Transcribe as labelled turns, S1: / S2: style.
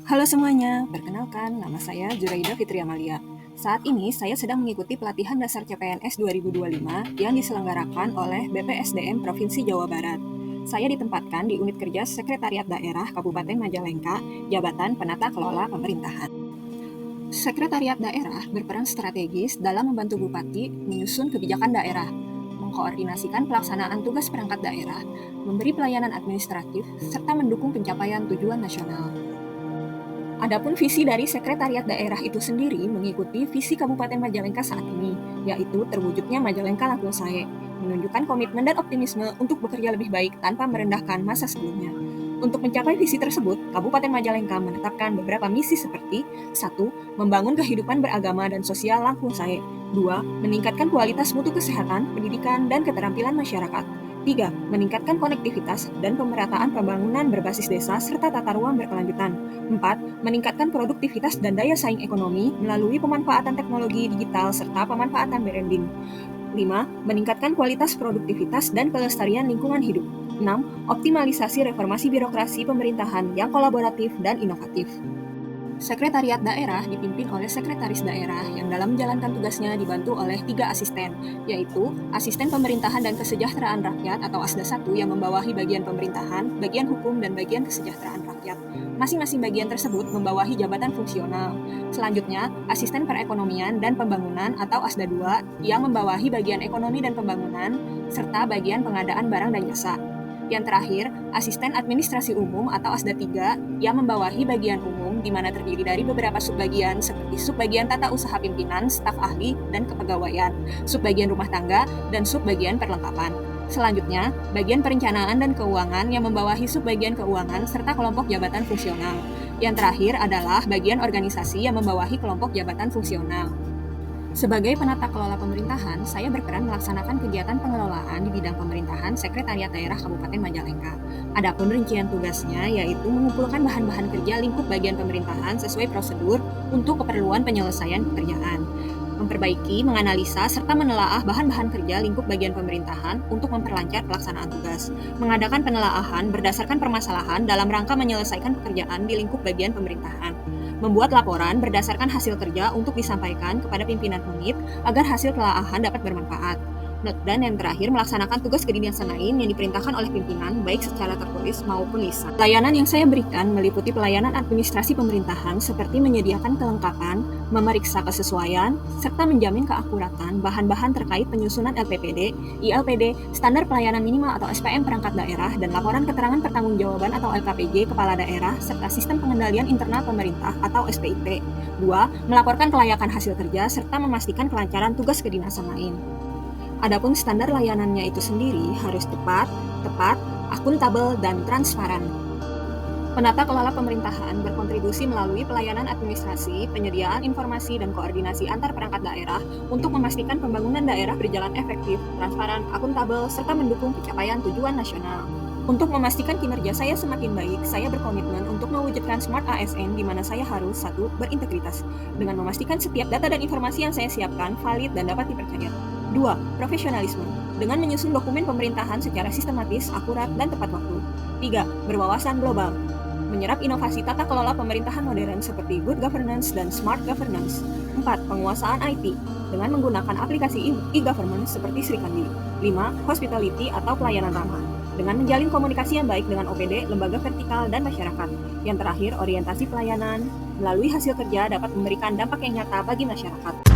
S1: Halo semuanya, perkenalkan nama saya Juraida Fitri Amalia. Saat ini saya sedang mengikuti pelatihan dasar CPNS 2025 yang diselenggarakan oleh BPSDM Provinsi Jawa Barat. Saya ditempatkan di unit kerja Sekretariat Daerah Kabupaten Majalengka, Jabatan Penata Kelola Pemerintahan. Sekretariat Daerah berperan strategis dalam membantu Bupati menyusun kebijakan daerah, mengkoordinasikan pelaksanaan tugas perangkat daerah, memberi pelayanan administratif, serta mendukung pencapaian tujuan nasional. Adapun visi dari Sekretariat Daerah itu sendiri mengikuti visi Kabupaten Majalengka saat ini, yaitu terwujudnya Majalengka Langkung Sae, menunjukkan komitmen dan optimisme untuk bekerja lebih baik tanpa merendahkan masa sebelumnya. Untuk mencapai visi tersebut, Kabupaten Majalengka menetapkan beberapa misi seperti 1. Membangun kehidupan beragama dan sosial Langkung Sae. 2. Meningkatkan kualitas mutu kesehatan, pendidikan, dan keterampilan masyarakat. 3. Meningkatkan konektivitas dan pemerataan pembangunan berbasis desa serta tata ruang berkelanjutan. 4. Meningkatkan produktivitas dan daya saing ekonomi melalui pemanfaatan teknologi digital serta pemanfaatan branding. 5. Meningkatkan kualitas produktivitas dan kelestarian lingkungan hidup. 6. Optimalisasi reformasi birokrasi pemerintahan yang kolaboratif dan inovatif. Sekretariat daerah dipimpin oleh sekretaris daerah yang dalam menjalankan tugasnya dibantu oleh 3 asisten, yaitu Asisten Pemerintahan dan Kesejahteraan Rakyat atau ASDA 1 yang membawahi bagian pemerintahan, bagian hukum, dan bagian kesejahteraan rakyat. Masing-masing bagian tersebut membawahi jabatan fungsional. Selanjutnya, Asisten Perekonomian dan Pembangunan atau ASDA 2 yang membawahi bagian ekonomi dan pembangunan, serta bagian pengadaan barang dan jasa. Yang terakhir, Asisten Administrasi Umum atau ASDA 3 yang membawahi bagian umum di mana terdiri dari beberapa subbagian seperti subbagian tata usaha pimpinan, staf ahli, dan kepegawaian, subbagian rumah tangga, dan subbagian perlengkapan. Selanjutnya, bagian perencanaan dan keuangan yang membawahi subbagian keuangan serta kelompok jabatan fungsional. Yang terakhir adalah bagian organisasi yang membawahi kelompok jabatan fungsional. Sebagai penata kelola pemerintahan, saya berperan melaksanakan kegiatan pengelolaan di bidang pemerintahan Sekretariat Daerah Kabupaten Majalengka. Adapun rincian tugasnya yaitu mengumpulkan bahan-bahan kerja lingkup bagian pemerintahan sesuai prosedur untuk keperluan penyelesaian pekerjaan, memperbaiki, menganalisa, serta menelaah bahan-bahan kerja lingkup bagian pemerintahan untuk memperlancar pelaksanaan tugas, mengadakan penelaahan berdasarkan permasalahan dalam rangka menyelesaikan pekerjaan di lingkup bagian pemerintahan, membuat laporan berdasarkan hasil kerja untuk disampaikan kepada pimpinan unit agar hasil telaahan dapat bermanfaat. Dan yang terakhir, melaksanakan tugas kedinasan lain yang diperintahkan oleh pimpinan, baik secara tertulis maupun lisan. Pelayanan yang saya berikan meliputi pelayanan administrasi pemerintahan seperti menyediakan kelengkapan, memeriksa kesesuaian, serta menjamin keakuratan bahan-bahan terkait penyusunan LPPD, ILPD, standar pelayanan minimal atau SPM perangkat daerah, dan laporan keterangan pertanggungjawaban atau LKPJ kepala daerah, serta sistem pengendalian internal pemerintah atau SPIP. 2. Melaporkan kelayakan hasil kerja serta memastikan kelancaran tugas kedinasan lain. Adapun standar layanannya itu sendiri harus tepat, akuntabel, dan transparan. Penata kelola pemerintahan berkontribusi melalui pelayanan administrasi, penyediaan informasi, dan koordinasi antar perangkat daerah untuk memastikan pembangunan daerah berjalan efektif, transparan, akuntabel, serta mendukung pencapaian tujuan nasional. Untuk memastikan kinerja saya semakin baik, saya berkomitmen untuk mewujudkan Smart ASN di mana saya harus 1. Berintegritas, dengan memastikan setiap data dan informasi yang saya siapkan valid dan dapat dipercaya. 2. Profesionalisme, dengan menyusun dokumen pemerintahan secara sistematis, akurat, dan tepat waktu. 3. Berwawasan global, menyerap inovasi tata kelola pemerintahan modern seperti good governance dan smart governance. 4. Penguasaan IT, dengan menggunakan aplikasi e-government seperti Srikandi. 5. Hospitality atau pelayanan ramah, dengan menjalin komunikasi yang baik dengan OPD, lembaga vertikal, dan masyarakat. Yang terakhir, orientasi pelayanan, melalui hasil kerja dapat memberikan dampak yang nyata bagi masyarakat.